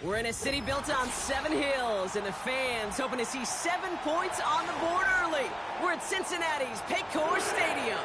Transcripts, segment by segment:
We're in a city built on 7 hills, and the fans hoping to see 7 points on the board early. We're at Cincinnati's Paycor Stadium.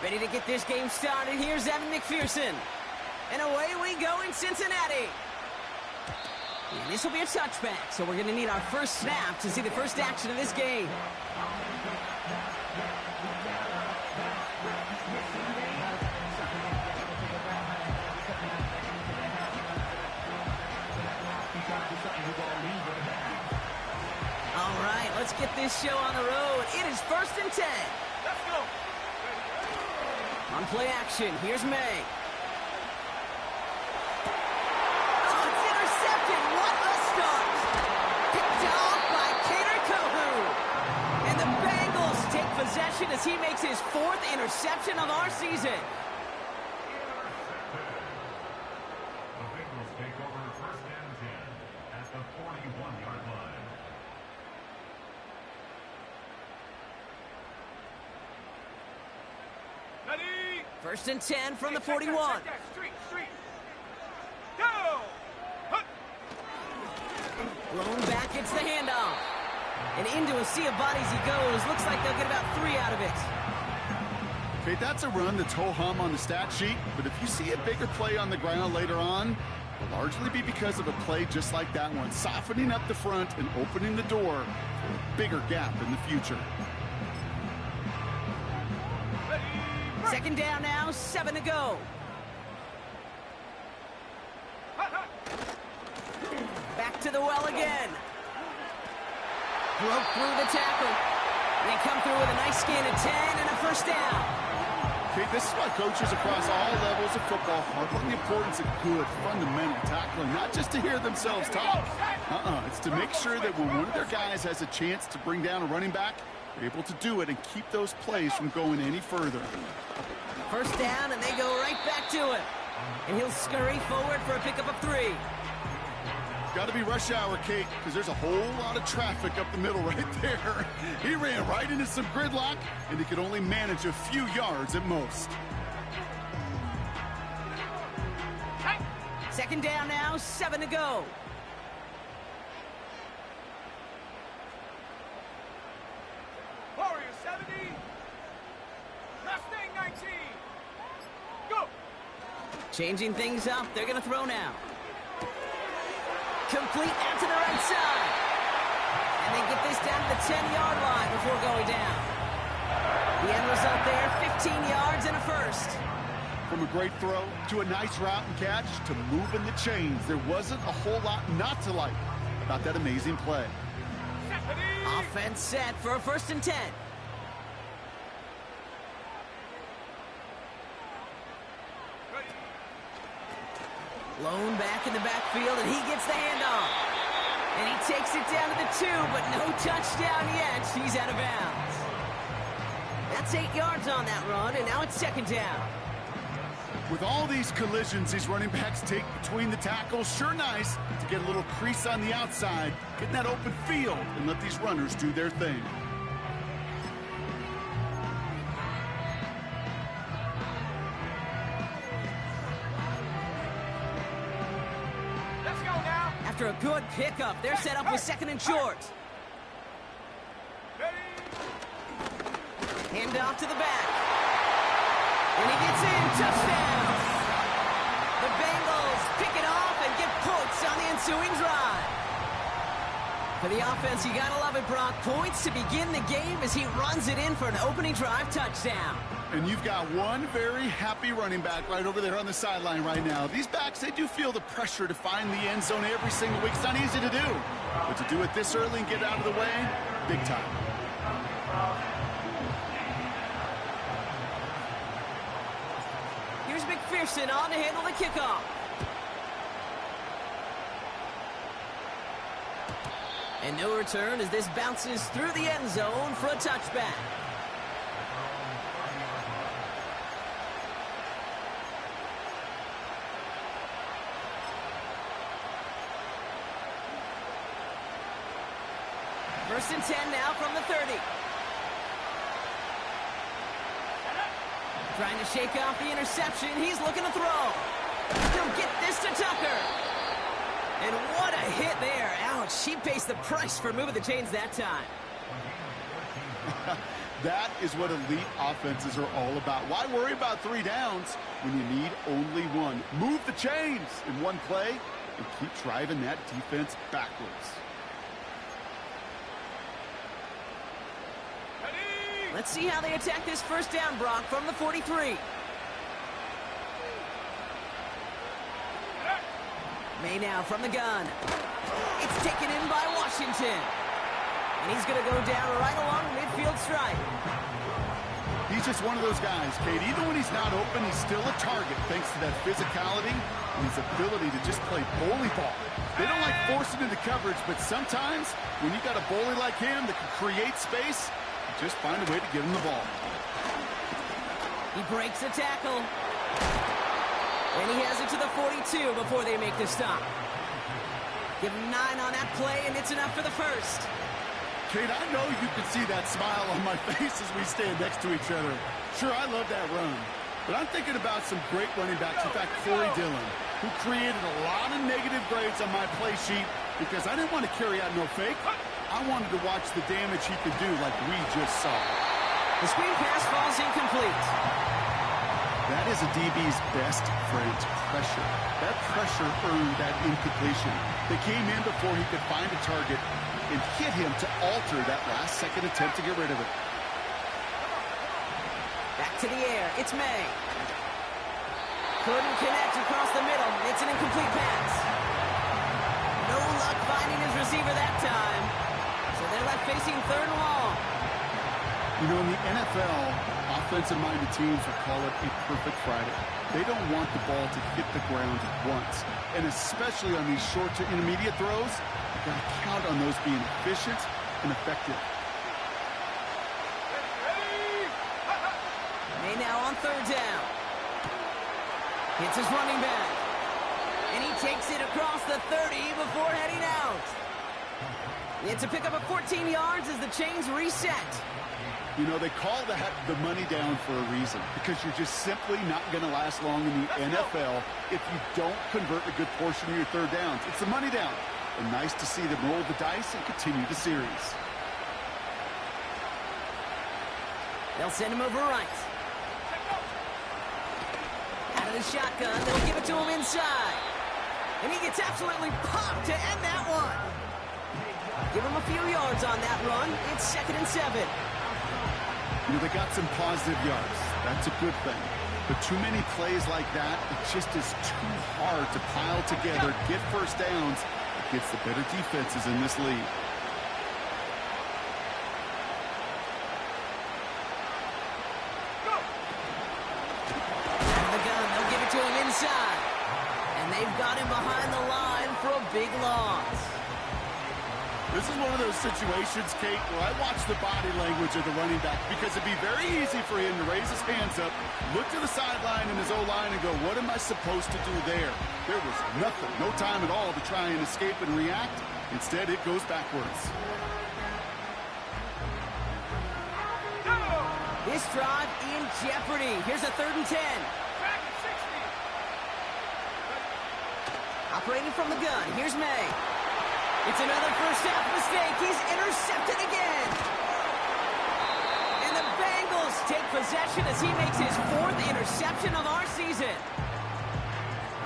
Ready to get this game started. Here's Evan McPherson. And away we go in Cincinnati. And this will be a touchback, so we're going to need our first snap to see the first action of this game. All right, let's get this show on the road. It is 1st and 10. Let's go. On play action, here's May. Possession as he makes his 4th interception of our season. The Bengals take over 1st and 10 at the 41-yard line. Ready? 1st and 10 from the 41. Street. Go! Blown back, it's the handoff. And into a sea of bodies he goes. Looks like they'll get about 3 out of it. Okay, that's a run that's ho-hum on the stat sheet, but if you see a bigger play on the ground later on, it'll largely be because of a play just like that one, softening up the front and opening the door for a bigger gap in the future. 2nd down now, 7 to go. Back to the well again. Broke through the tackle. They come through with a nice gain of 10 and a 1st down. Okay, this is why coaches across all levels of football harp on the importance of good, fundamental tackling, not just to hear themselves talk. It's to make sure that when one of their guys has a chance to bring down a running back, they're able to do it and keep those plays from going any further. 1st down, and they go right back to it. And he'll scurry forward for a pickup of 3. Got to be rush hour, Kate, because there's a whole lot of traffic up the middle right there. He ran right into some gridlock, and he could only manage a few yards at most. 2nd down now, 7 to go. Warrior 70. Mustang 19. Go! Changing things up, they're going to throw now. Complete out to the right side. And they get this down to the 10-yard line before going down. The end result there, 15 yards and a 1st. From a great throw to a nice route and catch to moving the chains, there wasn't a whole lot not to like about that amazing play. Offense set for a 1st and 10. Blown back in the backfield, and he gets the handoff. And he takes it down to the 2, but no touchdown yet. He's out of bounds. That's 8 yards on that run, and now it's 2nd down. With all these collisions these running backs take between the tackles, sure nice to get a little crease on the outside, get in that open field, and let these runners do their thing. After a good pickup, they're set up with 2nd and short. Hand off to the back. And he gets in. Touchdown. The Bengals pick it off and get points on the ensuing drive. For the offense, you gotta love it, Brock. Points to begin the game as he runs it in for an opening drive touchdown. And you've got one very happy running back right over there on the sideline right now. These backs, they do feel the pressure to find the end zone every single week. It's not easy to do. But to do it this early and get out of the way, big time. Here's McPherson on to handle the kickoff. And no return as this bounces through the end zone for a touchback. First and 10 now from the 30. Trying to shake off the interception. He's looking to throw. He'll get this to Tucker. And what a hit there. Ouch, she pays the price for moving the chains that time. That is what elite offenses are all about. Why worry about 3 downs when you need only one? Move the chains in one play and keep driving that defense backwards. Let's see how they attack this first down, Brock, from the 43. May now from the gun. It's taken in by Washington. And he's going to go down right along the midfield stripe. He's just one of those guys, Kate. Even when he's not open, he's still a target thanks to that physicality and his ability to just play bully ball. They don't like forcing into coverage, but sometimes when you got a bully like him that can create space, just find a way to get him the ball. He breaks a tackle. And he has it to the 42 before they make the stop. Give him 9 on that play, and it's enough for the first. Kate, I know you can see that smile on my face as we stand next to each other. Sure, I love that run. But I'm thinking about some great running backs. In fact, Corey Dillon, who created a lot of negative grades on my play sheet because I didn't want to carry out no fake. I wanted to watch the damage he could do like we just saw. The screen pass falls incomplete. That is a DB's best friend, pressure. That pressure earned that incompletion. They came in before he could find a target and hit him to alter that last-second attempt to get rid of it. Back to the air. It's May. Couldn't connect across the middle. It's an incomplete pass. No luck finding his receiver that time. So they're left facing 3rd and long. You know, in the NFL, offensive-minded teams will call it a perfect Friday. They don't want the ball to hit the ground once. And especially on these short to intermediate throws, you've got to count on those being efficient and effective. May now on 3rd down. Hits his running back. And he takes it across the 30 before heading out. It's a pickup of 14 yards as the chains reset. You know, they call that the money down for a reason, because you're just simply not going to last long in the NFL if you don't convert a good portion of your 3rd downs. It's the money down. And nice to see them roll the dice and continue the series. They'll send him over right. Out of the shotgun, they'll give it to him inside. And he gets absolutely popped to end that one. Give him a few yards on that run. It's 2nd and 7. You know, they got some positive yards. That's a good thing. But too many plays like that, it just is too hard to pile together, get first downs against the better defenses in this league. Out of the gun, they'll give it to him inside. And they've got him behind the line for a big loss. This is one of those situations, Kate, where I watch the body language of the running back because it'd be very easy for him to raise his hands up, look to the sideline and his O-line and go, what am I supposed to do there? There was nothing, no time at all to try and escape and react. Instead, it goes backwards. This drive in jeopardy. Here's a 3rd and 10. Operating from the gun, here's May. It's another first half mistake. He's intercepted again. And the Bengals take possession as he makes his 4th interception of our season.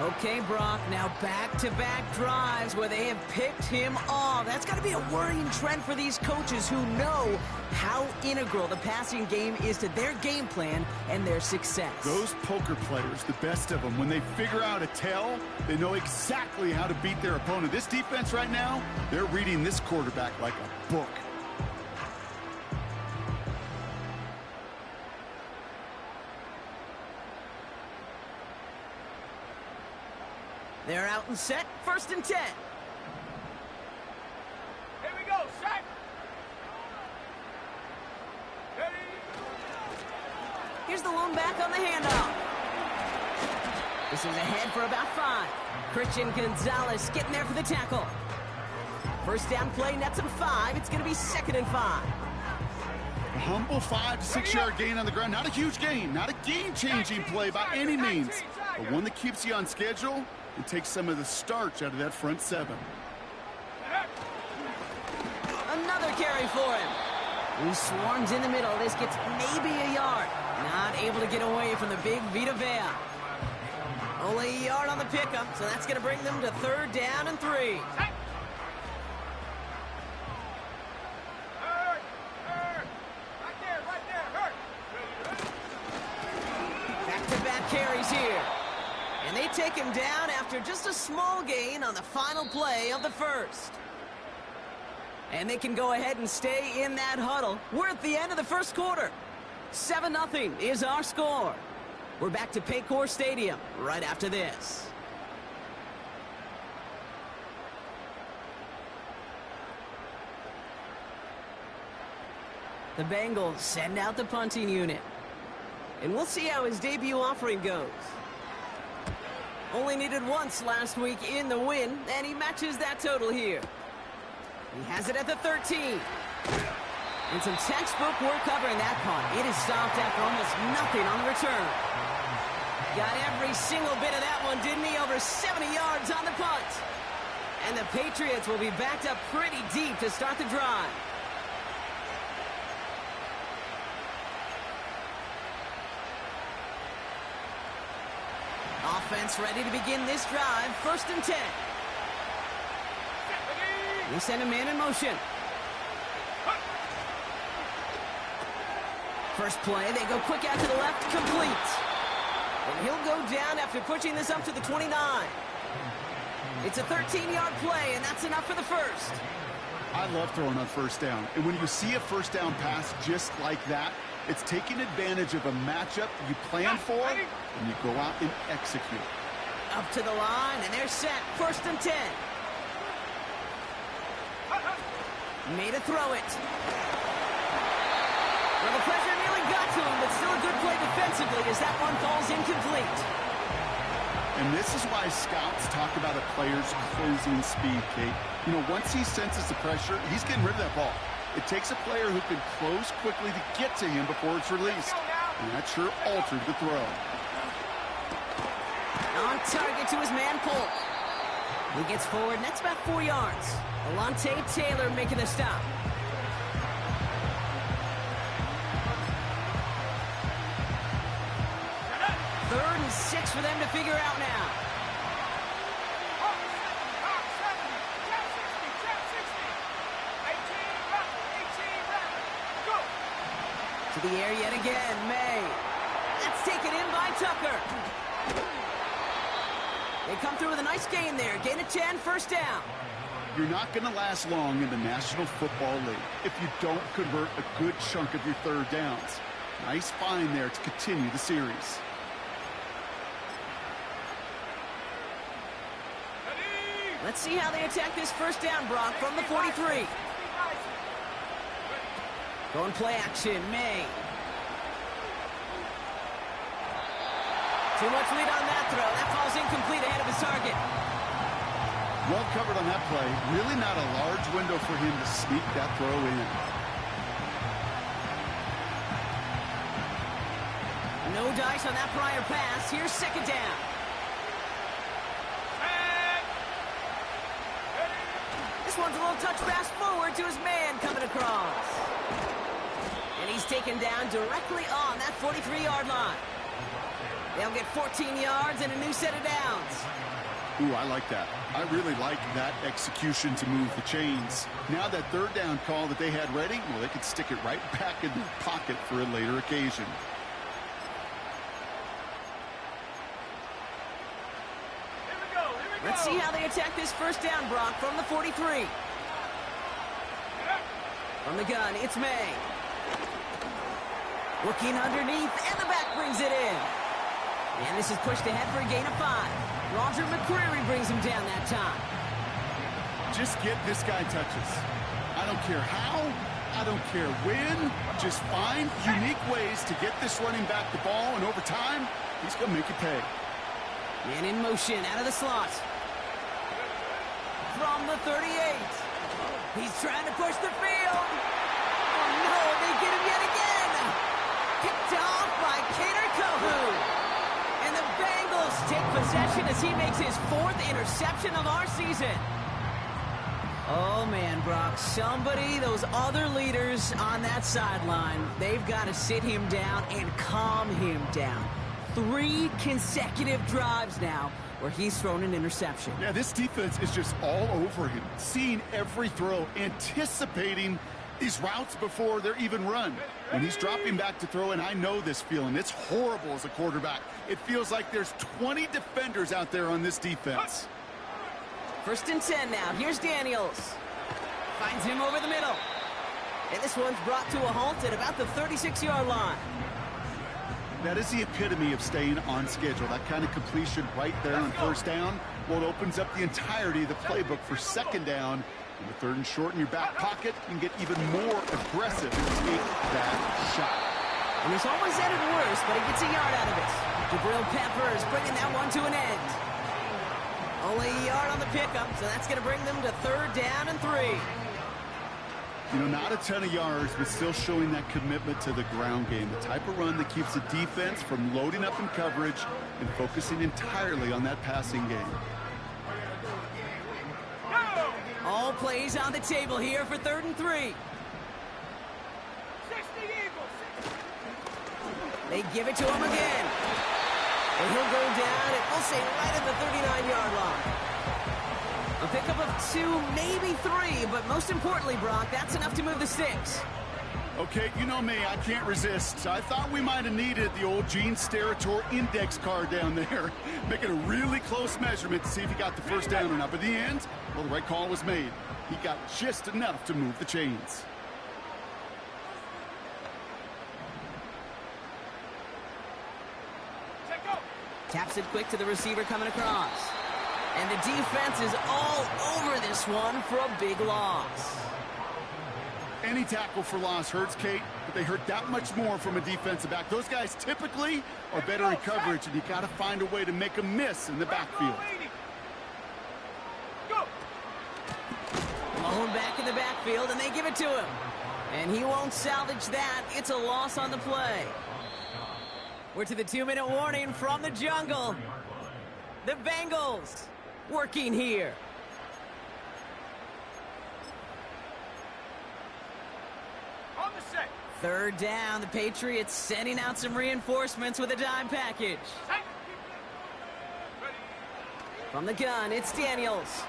Okay, Brock, now back-to-back drives where they have picked him off. That's got to be a worrying trend for these coaches who know how integral the passing game is to their game plan and their success. Those poker players, the best of them, when they figure out a tell, they know exactly how to beat their opponent. This defense right now, they're reading this quarterback like a book. They're out and set, 1st and 10. Here we go, set. Here's the lone back on the handoff. This is ahead for about 5. Christian Gonzalez getting there for the tackle. First down play nets him 5. It's going to be 2nd and 5. A humble 5 to 6 yard gain on the ground. Not a huge gain, not a game-changing play by any means, but one that keeps you on schedule and takes some of the starch out of that front 7. Another carry for him. He swarms in the middle. This gets maybe a yard. Not able to get away from the big Vita Vea. Only a yard on the pickup, so that's going to bring them to 3rd down and 3. Back-to-back carries here. And they take him down after just a small gain on the final play of the first. And they can go ahead and stay in that huddle. We're at the end of the first quarter. 7-0 is our score. We're back to Paycor Stadium right after this. The Bengals send out the punting unit. And we'll see how his debut offering goes. Only needed once last week in the win, and he matches that total here. He has it at the 13. And some textbook work covering that punt. It is stopped after almost nothing on the return. Got every single bit of that one, didn't he? Over 70 yards on the punt. And the Patriots will be backed up pretty deep to start the drive. Offense ready to begin this drive. 1st and 10. They send a man in motion. First play, they go quick out to the left, complete. And he'll go down after pushing this up to the 29. It's a 13-yard play, and that's enough for the first. I love throwing on 1st down. And when you see a 1st down pass just like that, it's taking advantage of a matchup you plan for, and you go out and execute. Up to the line, and they're set. 1st and 10. Made a throw it. Well, the pressure nearly got to him, but still a good play defensively as that one falls incomplete. And this is why scouts talk about a player's closing speed, Kate. You know, once he senses the pressure, he's getting rid of that ball. It takes a player who can close quickly to get to him before it's released. And that sure altered the throw. On target to his man, Polk. He gets forward, and that's about 4 yards. Alontae Taylor making the stop. Third and 6 for them to figure out now. To the air yet again, May. That's taken in by Tucker. They come through with a nice gain there. Gain of 10, 1st down. You're not going to last long in the National Football League if you don't convert a good chunk of your 3rd downs. Nice find there to continue the series. Let's see how they attack this 1st down, Brock, from the 43. Going play action, May. Too much lead on that throw. That falls incomplete ahead of his target. Well covered on that play. Really not a large window for him to sneak that throw in. No dice on that prior pass. Here's 2nd down. This one's a little touch pass forward to his man coming across. And he's taken down directly on that 43-yard line. They'll get 14 yards and a new set of downs. Ooh, I like that. I really like that execution to move the chains. Now that 3rd down call that they had ready, well, they could stick it right back in their pocket for a later occasion. Let's see how they attack this 1st down, Brock, from the 43. From the gun, it's May. Looking underneath, and the back brings it in. And this is pushed ahead for a gain of 5. Roger McCreary brings him down that time. Just get this guy touches. I don't care how, I don't care when. Just find unique ways to get this running back the ball, and over time, he's going to make you pay. Man in motion out of the slot. From the 38. He's trying to push the field. Oh, no, they get him yet again. Picked off by Kader Kohu. And the Bengals take possession as he makes his 4th interception of our season. Oh, man, Brock, those other leaders on that sideline, they've got to sit him down and calm him down. 3 consecutive drives now where he's thrown an interception. Yeah, this defense is just all over him, seeing every throw, anticipating these routes before they're even run. When he's dropping back to throw, and I know this feeling, it's horrible as a quarterback. It feels like there's 20 defenders out there on this defense. 1st and 10 now. Here's Daniels. Finds him over the middle. And this one's brought to a halt at about the 36-yard line. That is the epitome of staying on schedule. That kind of completion right there on 1st down. Well, it opens up the entirety of the playbook for 2nd down. And with 3rd and short in your back pocket, you can get even more aggressive and take that shot. And he's almost ended worse, but he gets a yard out of it. Jabril Peppers bringing that one to an end. Only a yard on the pickup, so that's going to bring them to 3rd down and 3. You know, not a ton of yards, but still showing that commitment to the ground game. The type of run that keeps the defense from loading up in coverage and focusing entirely on that passing game. All plays on the table here for 3rd and 3. They give it to him again. And he'll go down, and we'll say right at the 39-yard line. A pickup of 2, maybe 3, but most importantly, Brock, that's enough to move the sticks. Okay, you know me, I can't resist. I thought we might have needed the old Gene Steratore index card down there. Making a really close measurement to see if he got the 1st down or not. But in the end, well, the right call was made. He got just enough to move the chains. Taps it quick to the receiver coming across. And the defense is all over this one for a big loss. Any tackle for loss hurts, Kate, but they hurt that much more from a defensive back. Those guys typically are better in coverage, and you got to find a way to make a miss in the backfield. Malone back in the backfield, and they give it to him. And he won't salvage that. It's a loss on the play. We're to the 2-minute warning from the jungle. The Bengals working here. On the set. 3rd down, the Patriots sending out some reinforcements with a dime package. From the gun, it's Daniels.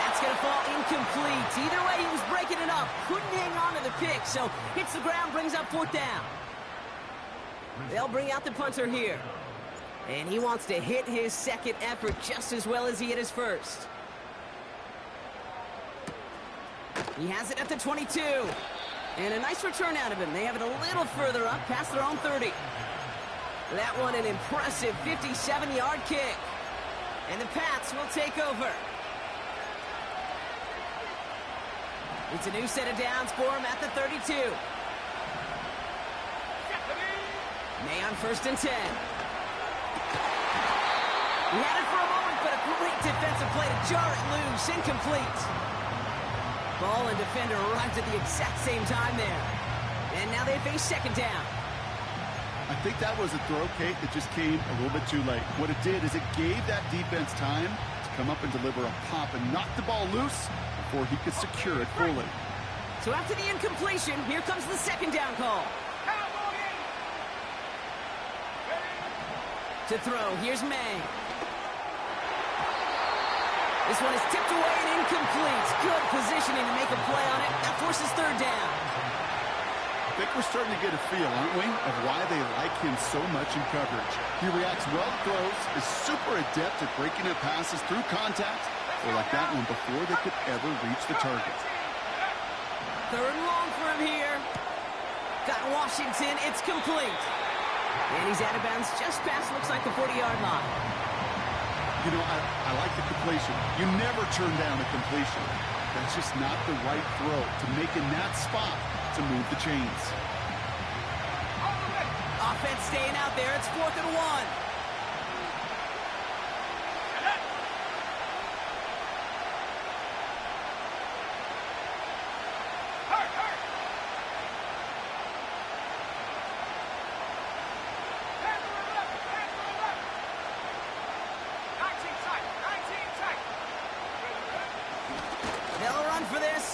That's going to fall incomplete. Either way, he was breaking it up. Couldn't hang on to the pick, so hits the ground, brings up 4th down. They'll bring out the punter here. And he wants to hit his 2nd effort just as well as he hit his 1st. He has it at the 22. And a nice return out of him. They have it a little further up, past their own 30. That one an impressive 57-yard kick. And the Pats will take over. It's a new set of downs for him at the 32. May on 1st and 10. He had it for a moment, but a great defensive play to jar it loose. Incomplete. Ball and defender arrived at the exact same time there. And now they face 2nd down. I think that was a throw, Kate, that just came a little bit too late. What it did is it gave that defense time to come up and deliver a pop and knock the ball loose before he could secure it fully. So after the incompletion, here comes the 2nd down call. To throw, here's May. This one is tipped away and incomplete. Good positioning to make a play on it. That forces 3rd down. I think we're starting to get a feel, aren't we, of why they like him so much in coverage. He reacts well to throws, is super adept at breaking up passes through contact, or like that one before they could ever reach the target. 3rd and long for him here. Got Washington. It's complete. And he's out of bounds just past, looks like, the 40-yard line. You know, I like the completion. You never turn down a completion. That's just not the right throw to make in that spot to move the chains. Offense staying out there. It's 4th and 1. run for this?